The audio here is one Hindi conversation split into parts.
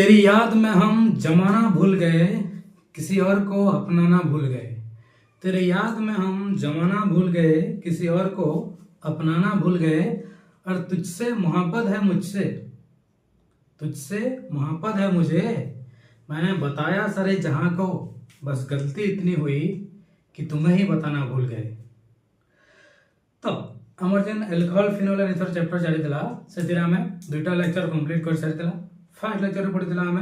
तेरी याद में हम जमाना भूल गए, किसी और को अपनाना भूल गए। तेरी याद में हम जमाना भूल गए, किसी और को अपनाना भूल गए। और तुझसे मोहब्बत है मुझसे, तुझसे मोहब्बत है मुझे। मैंने बताया सारे जहां को, बस गलती इतनी हुई कि तुम्हें ही बताना भूल गए। तो आमर जेन alcohol phenol and ether chapter चलीला से आम दुईटा लेक्चर कंप्लीट कर सारी। फर्स्ट लेक्चर पढ़ी आम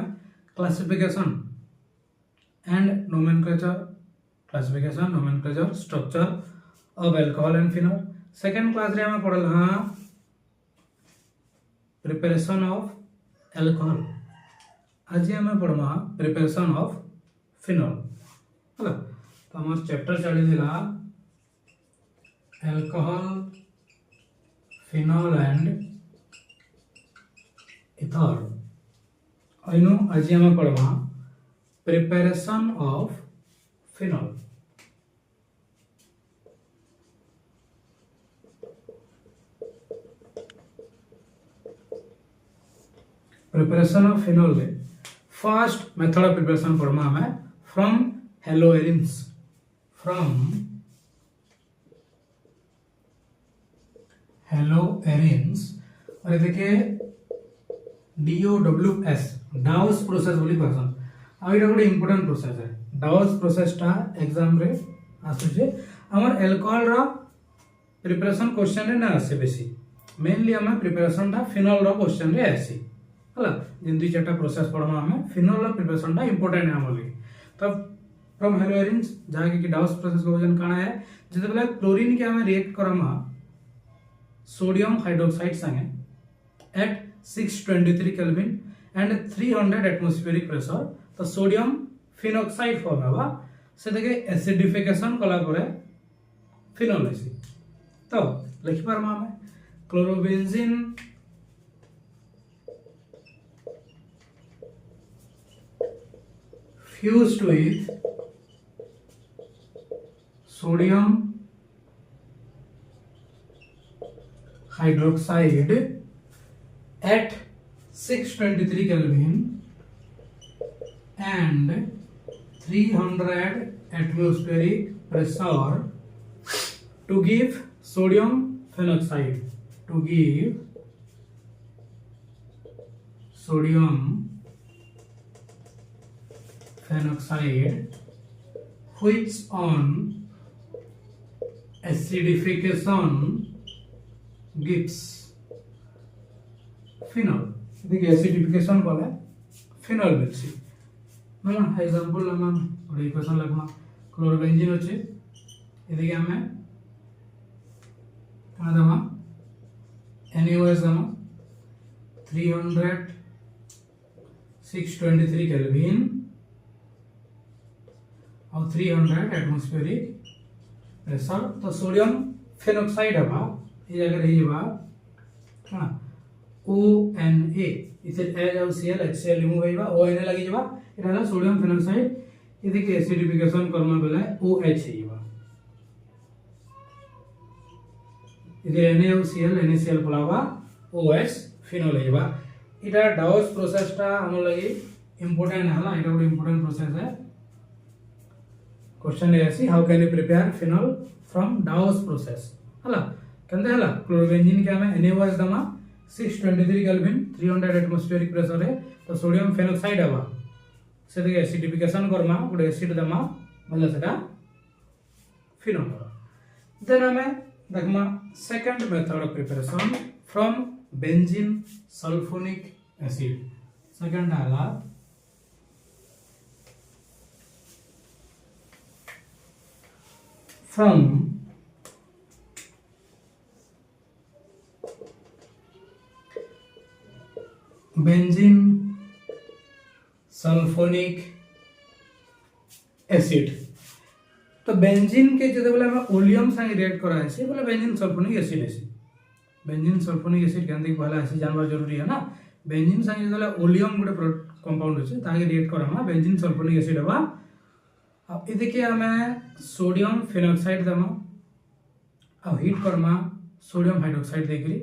classification and nomenclature, classification nomenclature structure of alcohol and phenol. Second class रे आम पढ़ल हाँ प्रिपरेशन ऑफ एल्कोहल। आज आम पढ़मा प्रिपरेशन ऑफ फिनोल है। तो आम चैप्टर चलीला एल्कोहल फिनोल एंड इथर। अनु आज आम पढ़वा preparation of phenol. Preparation of phenol रे फर्स्ट मेथड ऑफ प्रिपरेशन पढ़मा हमें फ्रॉम हेलोएरिन्स। फ्रॉम हेलोएरिन्स और ये देखिए DOWS डाउस प्रोसेस बोली कहसन। आ एटा गोटे इंपोर्टेंट प्रोसेस है। डाउस प्रोसेसटा एग्जाम रे आसुचे। हमर एल्कोहल रो प्रिपरेशन क्वेश्चन रे ना आसे बेसी, मेनली हम प्रिपरेशन टा फिनोल रो क्वेश्चन रे आसी हला। जिन दुई चारटा प्रोसेस पढ़मा हम फिनोल रो प्रिपरेशन टा इंपोर्टेंट है हमर लिए। तो फ्रॉम हेलोएरिन्स जहा कि डाउस प्रोसेस को वजन काना है जते बेला क्लोरीन के हम रिएक्ट करमा सोडियम हाइड्रोक्साइड संगे at 623 kelvin and 300 atmospheric pressure. तो सोडियम फिनॉक्साइड फॉर्म हवा से देखे एसिडिफिकेशन कला परे फिनोल आसी। तो लिखि पारमा हम chlorobenzene fused with sodium hydroxide at 623 Kelvin and 300 atmospheric pressure to give sodium phenoxide, to give sodium phenoxide which on acidification gives phenol। देखिए एसिडिफिकेशन कले फिनोल मिलसी। हम एग्जांपल हम गोटे इक्वेशन लिखमा क्लोरोबेंजीन अछि एदिके हमें कना दमा NaOH दमा 300 623 केल्विन और 300 एटमॉस्फेरिक प्रेशर। तो सोडियम फेनॉक्साइड हवा ये जगह रही बा हां ONA इसे H और Cl HCl रिमूव होइबा ONA लगी जबा एटा है सोडियम फेनॉक्साइड। यदि के एसिडिफिकेशन करना बेला OH होइबा यदि Na और Cl NaCl पलावा OH फिनोल होइबा। एटा डाउस प्रोसेस टा हम लगी इंपोर्टेंट हला। एटा ଗୋଟେ इंपोर्टेंट प्रोसेस है। क्वेश्चन ऐसी how can you prepare phenol from डाउस process हला कंदे हला क्लोरोबेंजीन के हमें NaOH दमा 623 केल्विन 300 एटमॉस्फेरिक प्रेशर है। तो सोडियम फेनॉक्साइड हवा से देखिए एसिडिफिकेशन करमा गोटे एसिड दमा बोले सेटा फिनोल हवा। देन हमें देखमा second method of preparation from benzene sulphonic acid. Second हला from benzene सल्फोनिक एसिड। तो बेंजीन के जदे बोले हम ओलियम संग रिएक्ट करा है से बोले बेंजीन सल्फोनिक एसिड है। बेंजीन सल्फोनिक एसिड केंदी पहला ऐसे जानवर जरूरी है ना। बेंजीन संग जदे ओलियम गुटे कंपाउंड है ताके रिएक्ट करा बेंजीन सल्फोनिक एसिड हवा। अब ये देखिए हमें सोडियम फेनॉक्साइड दमा अब हीट करमा सोडियम हाइड्रोक्साइड देखली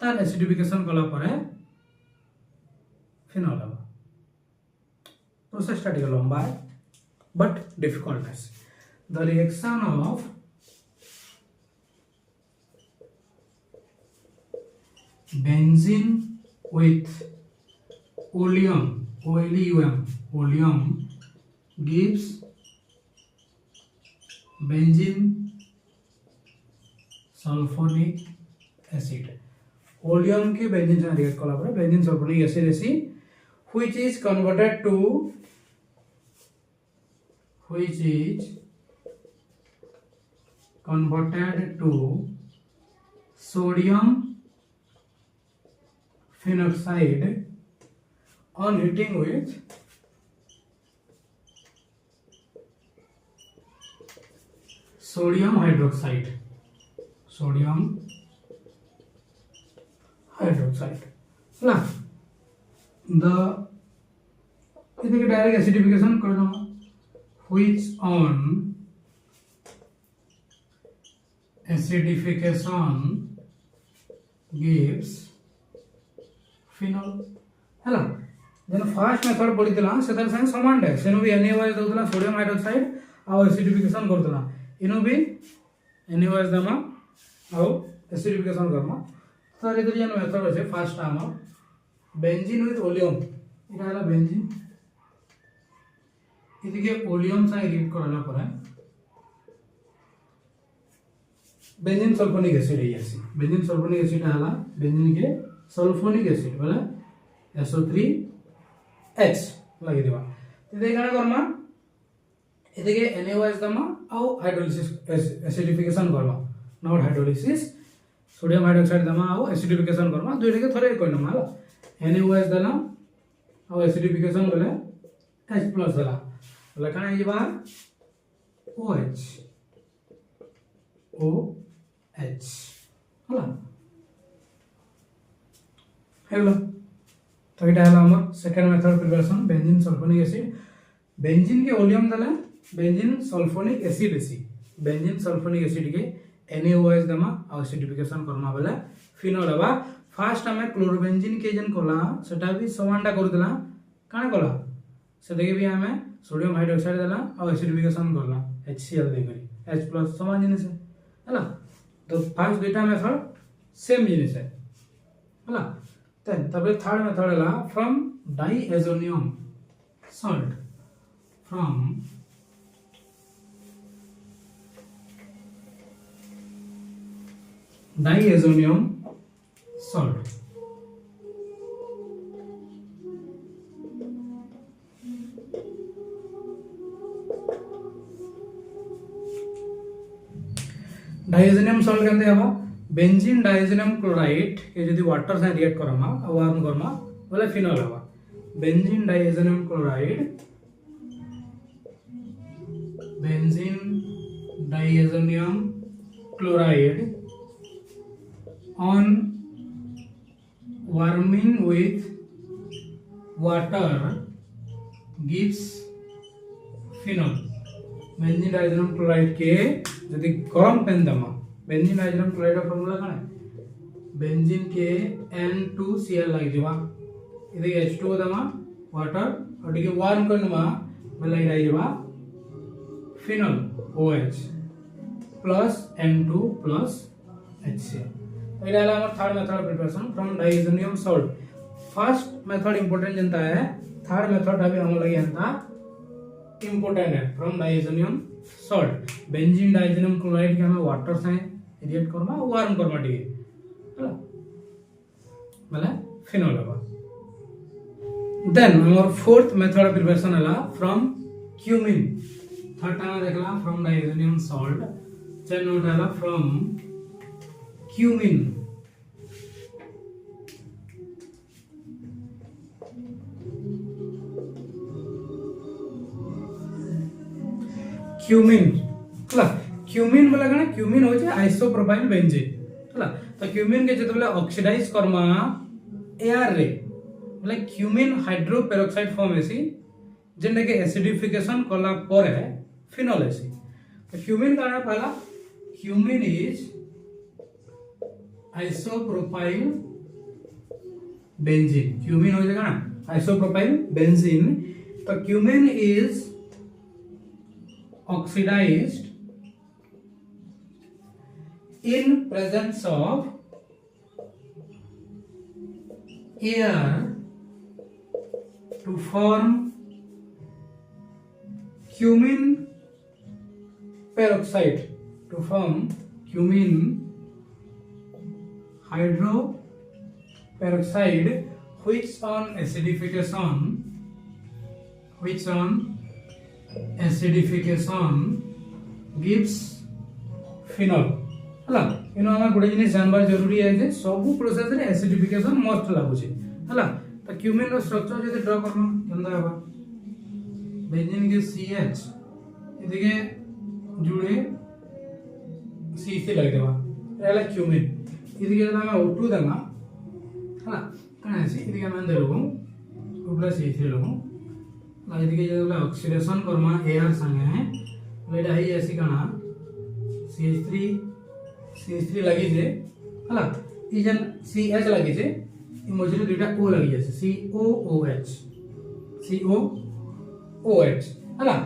तार एसिडिफिकेशन कला परे फिनोल हवा। प्रोसेसटा टिके लंबा है but difficultness the reaction of benzene with oleum gives benzene sulfonic acid oleum के benzene से रिएक्ट कला पर benzene sulfonic acid which is converted to sodium phenoxide on heating with sodium hydroxide ना the इधर के डायरेक्ट एसिडिफिकेशन कर दूंगा which on acidification gives phenol ହେଲା जेन फर्स्ट मेथड पढ़ीला सेतर संगे समान है सेनु भी NaOH दउतला सोडियम हाइड्रोक्साइड आ एसिडिफिकेशन करतला इनु भी NaOH दमा आ एसिडिफिकेशन करमा तर इधर जेन मेथड अछि फर्स्ट आम बेंजीन विथ ओलियम इटा हला बेंजीन इदिके ओलियम से रिएक्ट करला पर बेंजीन सल्फोनिक एसिड है ऐसी बेंजीन सल्फोनिक एसिड हला बेंजीन के सल्फोनिक एसिड बोले SO3H लगी दिबा इदे काना करमा इदिके NaOH दमा आ हाइड्रोलिसिस एसिडिफिकेशन करमा नॉट हाइड्रोलिसिस सोडियम हाइड्रोक्साइड दमा आ एसिडिफिकेशन करमा दुइटा के थरे कोइ नमा NaOH दला आ एसिडिफिकेशन बोले H+ दला बोले काना हिबा OH होला हेलो तो ये है हमर second method preparation benzene sulphonic acid benzene के ओलियम दला benzene sulphonic acid benzene sulphonic acid के NaOH दमा आ एसिडिफिकेशन करमा बेला फिनोल हवा फर्स्ट हमें क्लोरोबेंजीन के जन कोला सेटा भी समानटा कर देला काना कोला सेटा के भी हमें सोडियम हाइड्रोक्साइड दला आ एसिडिफिकेशन करला HCl दे करी H+ समान जिनिस है हैला तो फर्स्ट दुटा मेथड सेम जिनिस है हैला then तबे थर्ड मेथड है from diazonium salt from diazonium salt diazonium salt केंदे हवा बेंजीन डाइएजोनियम क्लोराइड के यदि वाटर से रिएक्ट करमा वार्म करमा बोले फिनोल हवा benzene diazonium chloride on warming with water gives phenol benzene diazonium chloride के यदि गरम पेन दमा बेंजीन डाइएजोनियम क्लोराइड का फार्मूला काना बेंजीन के N2Cl लग जवा इदे H2O दमा वाटर और टिके वार्म करनमा बोले इडा जवा phenol OH plus N2 plus HCl Ida हला हमर third method preparation from diazonium salt first method important जनता है थर्ड मेथड अभी हम लगे हंता इंपोर्टेंट है from diazonium salt benzene diazonium chloride के हमें वाटर से रिएक्ट करमा वार्म करमा टिके हला बोले फिनोल हवा देन हमर फोर्थ मेथड प्रिपरेशन हला फ्रॉम क्यूमिन थर्ड टाइम देखला from diazonium salt chain note हला फ्रॉम क्यूमिन क्यूमिन बोला कना क्यूमिन हो जे आइसोप्रोपाइल बेंजीन हला तो क्यूमिन के जतबेले ऑक्सीडाइज करमा एयर रे बोले क्यूमिन हाइड्रोपेरोक्साइड फॉर्म हेसी जेने के एसिडिफिकेशन कला पर है फिनोल हेसी तो क्यूमिन काना पहला cumin is isopropyl benzene cumin हो जाएगा ना आइसोप्रोपाइल बेंजीन तो cumin is oxidized in presence of air to form cumin peroxide, to form cumin hydroperoxide, which on acidification gives phenol. हला इनो हम गोटे जिनिस जानबार जरूरी है जे सब प्रोसेस रे एसिडिफिकेशन मस्ट लागु छे हला त क्यूमिन रो स्ट्रक्चर जदि ड्रा करलो केंदा हबा बेंजीन के CH इदिके जुड़े CC लग देबा रहला क्यूमिन इदिके हम O2 देमा हला कना छै इदिके हम देलु O+ CC लगु ला इदिके जदि ऑक्सीडेशन करमा एयर संगे लेडा ही ऐसी कना CH3 लगी जे हला ई जन CH लगी जे ई मझरे दुटा O लगी जे COOH हला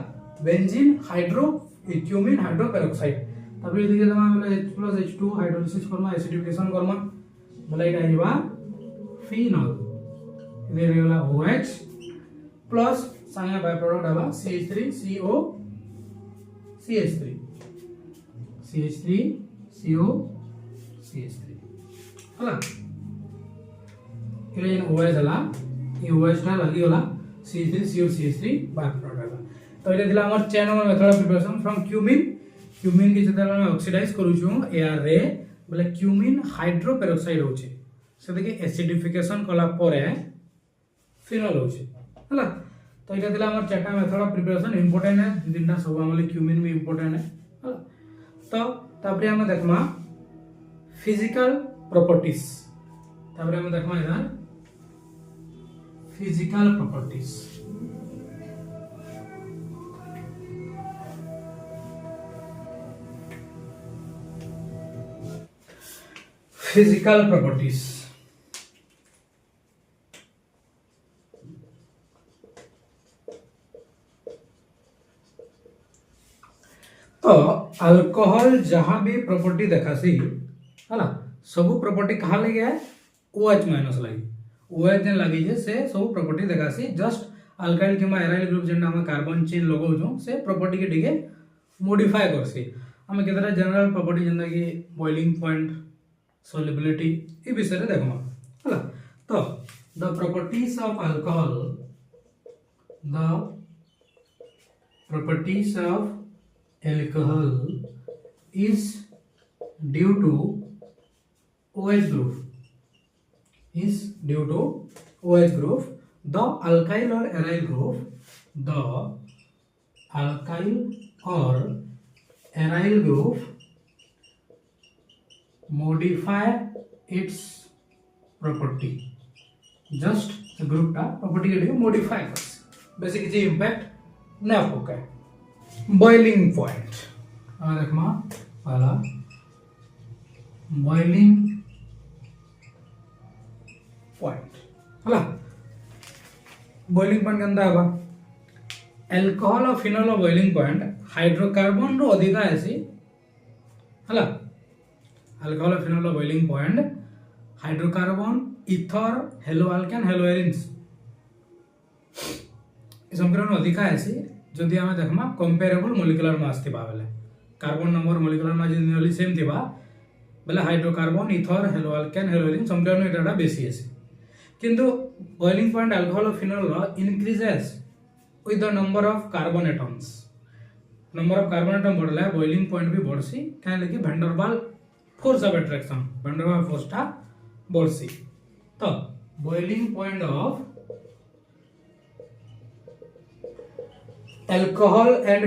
बेंजीन हाइड्रो क्यूमिन हाइड्रोपेरोक्साइड तबे दिखे जमा बोले H+H2 hydrolysis Karma acidification Karma बोले इटा आइबा फिनॉल इधर रेला OH प्लस संगे बाय प्रोडक्ट आबा CH3CO CH3CO CH3 हला इले OH हला ई OH टा लगी होला CH3CO CH3 बाय प्रोडक्ट हला तो इले दिला हमर 6 number method of preparation from cumin के जते हम ऑक्सीडाइज करू छु एयर रे बोले क्यूमिन हाइड्रोपेरोक्साइड होचे से देखि एसिडिफिकेशन कला परे फिनॉल होचे हला तो इटा दिला हमर 4टा मेथड ऑफ प्रिपरेशन इंपोर्टेंट है तीनटा सब हमले क्यूमिन भी इंपोर्टेंट है हला तो तापरे हम देखमा फिजिकल प्रॉपर्टीज तापरे हम देखमा इधर फिजिकल प्रॉपर्टीज तो अल्कोहल जहां भी प्रॉपर्टी देखासी हला सब प्रॉपर्टी कहा लगे है OH माइनस लगी OH जन लगी जे से सब प्रॉपर्टी देखासी जस्ट अल्काइल किबा एराइल ग्रुप जेंडा हम कार्बन चेन लगाउ जो से प्रॉपर्टी के डिगे मॉडिफाई करसी हम केतरा जनरल प्रॉपर्टी जेंदा कि बॉइलिंग पॉइंट solubility ए विषय रे देखमा हला तो the properties of alcohol is due to OH group the alkyl or aryl group modify its property just the group ta property के लिए modify कर बेसिक जे impact ना होगा boiling point आ देखमा वाला boiling point हला boiling point कंदा आबा अल्कोहल और फिनॉल और boiling point हाइड्रोकार्बन रो अधिका आसी हला अल्कोहल और फिनॉल और boiling point hydrocarbon ether hello alkane hello arenes इस समीकरण अधिका आसी जदि हम देखमा कंपेरेबल मॉलिक्यूलर मास थिबा बेले कार्बन नंबर मॉलिक्यूलर मास जदि नियरली सेम थिबा बेले hydrocarbon ether hello alkane haloarene समीकरण एटा बेसी आसी किंतु बॉइलिंग पॉइंट अल्कोहल और फिनॉल रो increases with the number of carbon atoms number of carbon atom बढ़ला बॉइलिंग पॉइंट भी बढ़सी काहे लगी van force of attraction van der Waals force ता बढ़सी तो boiling point of alcohol and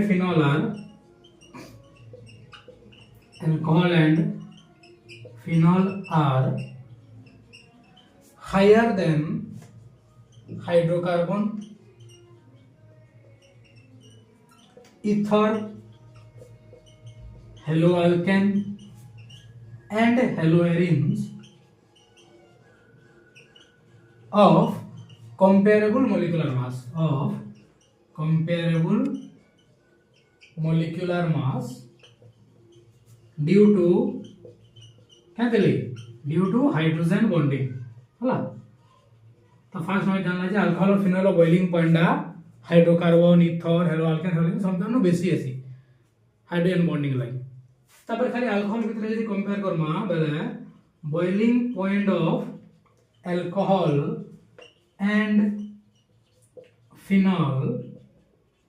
phenol are higher than hydrocarbon, ether, haloalkane and haloarenes of comparable molecular mass comparable molecular mass due to क्या दिले ड्यू टू हाइड्रोजन बॉन्डिंग हला। तो फास्ट में जानला जे अल्कोहल और phenol boiling point hydrocarbon ether hello alkane hello संपूर्ण बेसी आसी हाइड्रोजन बॉन्डिंग लागि। तापर खाली अल्कोहल भितर यदि कंपेयर करमा बेले boiling point of alcohol and phenol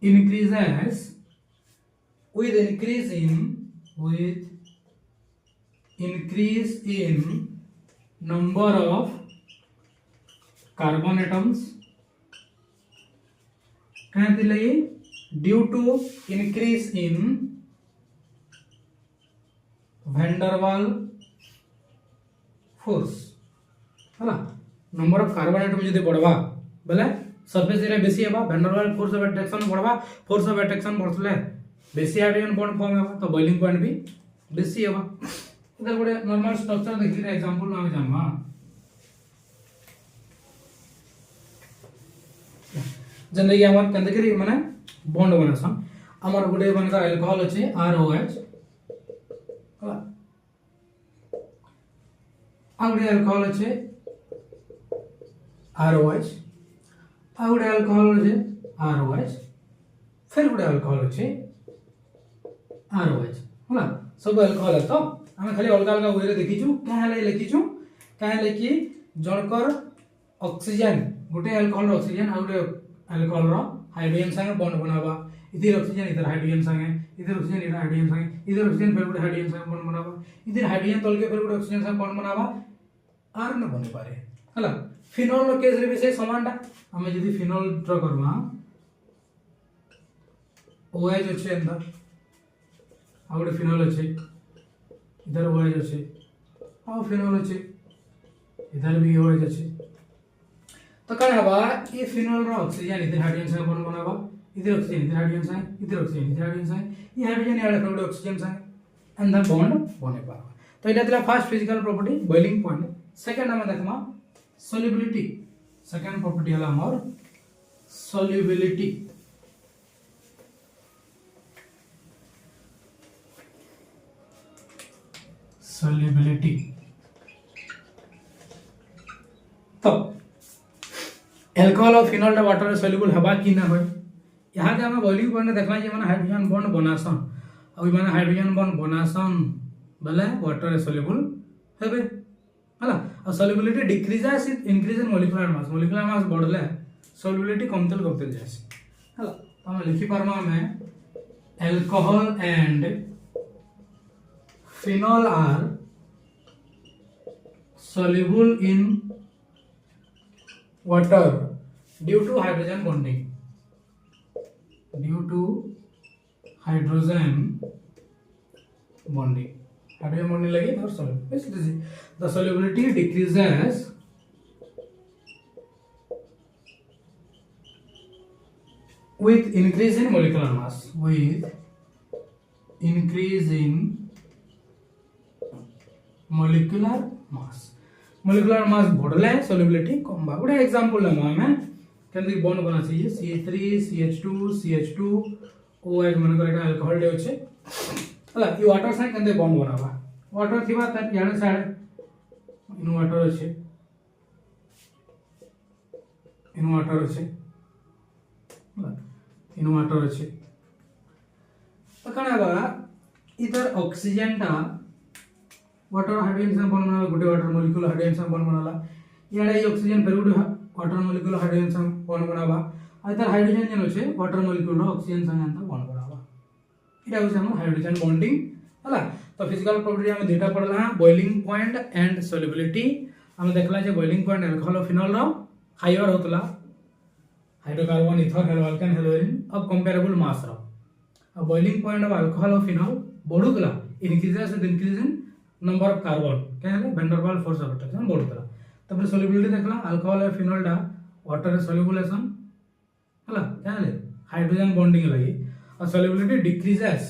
increases with increase in number of carbon atoms due to increase in van der Waals force हला नंबर ऑफ कार्बन एटम जदि बढ़वा बेले सरफेस एरिया बेसी हेबा van der Waals force of attraction बढ़वा फोर्स ऑफ अट्रैक्शन बढ़ले बेसी हाइड्रोजन बॉन्ड फॉर्म हेबा तो बॉइलिंग पॉइंट भी बेसी हेबा। इधर गोटे नॉर्मल स्ट्रक्चर देखि एग्जांपल हम जानबा जने कि हमर कंदे करी माने बॉन्ड बनासन हमर गोटे बनका अल्कोहल अछि ROH हला आउडे अल्कोहल अछि ROH आउडे अल्कोहल अछि ROH फिर गोटे अल्कोहल अछि ROH हला सब अल्कोहल है तो हम खाली अलग अलग वे रे देखिछु काहे लिखिछु काहे कि जनकर ऑक्सीजन गोटे अल्कोहल ऑक्सीजन आ गोटे अल्कोहल रो हाइड्रोजन संगे बॉन्ड बनावा इधर ऑक्सीजन इधर हाइड्रोजन संगे इधर ऑक्सीजन इधर हाइड्रोजन संगे इधर ऑक्सीजन फिर गोटे हाइड्रोजन संगे बॉन्ड बनावा इधर हाइड्रोजन तल के फिर गोटे ऑक्सीजन संगे बॉन्ड बनावा आर न बने पारे हला। फिनोल रो केस रे भी से समानटा हम यदि फिनोल ड्रा करबा OH अछि अंदर आ गोटे फिनोल अछि इधर OH अछि आ फिनोल अछि इधर भी OH अछि तो कण हवा ये फिनोल रो ऑक्सीजन इधर हाइड्रोजन संगे बॉन्ड बनावा इधर ऑक्सीजन इधर हाइड्रोजन संगे इधर ऑक्सीजन इधर हाइड्रोजन संगे ये हाइड्रोजन याड फिर ऑक्सीजन संगे अंदर बॉन्ड बने पावा। तो इटा दिला first physical property boiling point. Second हम देखमा सॉल्युबिलिटी सेकंड प्रॉपर्टी हला हमर सॉल्युबिलिटी। सॉल्युबिलिटी तो अल्कोहल और फिनोल वाटर रे सॉल्युबल हबा कि ना होय यहाँ हम बॉइलिंग पॉइंट देखला जे माने हाइड्रोजन बॉन्ड बनासन आ माने हाइड्रोजन बॉन्ड बनासन बेले वाटर रे सॉल्युबल हेबे हला। और solubility decreases with increase in molecular mass बढ़ले सॉल्युबिलिटी कमतल जायस हला। हम लिखि परमा में alcohol and phenol are soluble in water due to hydrogen bonding hydrogen bonding lagi और soluble basically the solubility decreases with increase in molecular molecular mass बढ़ले solubility कम बा। गोटे एग्जांपल लेमा हमें केनदी बॉन्ड बना छी CH3 CH2 OH मन कर एटा अल्कोहल डे होचे हला ई वाटर से केनदे बॉन्ड बनावा वाटर थिबा त याडे साइड इन वाटर होचे हला इन वाटर होचे तो कना बा इधर ऑक्सीजन ता वाटर हाइड्रोजन से बॉन्ड बना गोटे वाटर मॉलिक्यूल हाइड्रोजन से बॉन्ड बनाला याडे ऑक्सीजन फिर गोटे वाटर मॉलिक्यूल हाइड्रोजन से बॉन्ड बनावा आ इधर हाइड्रोजन जन होचे वाटर मॉलिक्यूल रो ऑक्सीजन संगे अंत बॉन्ड बनावा इटा होचे हम हाइड्रोजन बॉन्डिंग हला। तो फिजिकल प्रॉपर्टी हम दुटा पढ़ला बॉइलिंग पॉइंट एंड सॉल्युबिलिटी हम देखला जे बॉइलिंग पॉइंट अल्कोहल और फिनोल रो हायर होतला हाइड्रोकार्बन इथर हेलो अल्केन हेलोइन अब कंपेरेबल मास रो अब बॉइलिंग पॉइंट ऑफ अल्कोहल और फिनोल बढ़ुतला increases with increase in number of carbon कहले van der Waals force of attraction बढ़ुतला। तब सॉल्युबिलिटी देखला अल्कोहल और फिनोल डा वाटर रे सॉल्युबलेशन हला कहले हाइड्रोजन बॉन्डिंग लगी और solubility decreases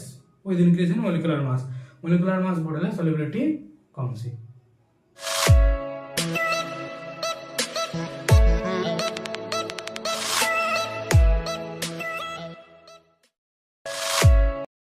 with increase in molecular mass बढ़ले सॉल्युबिलिटी कम सी।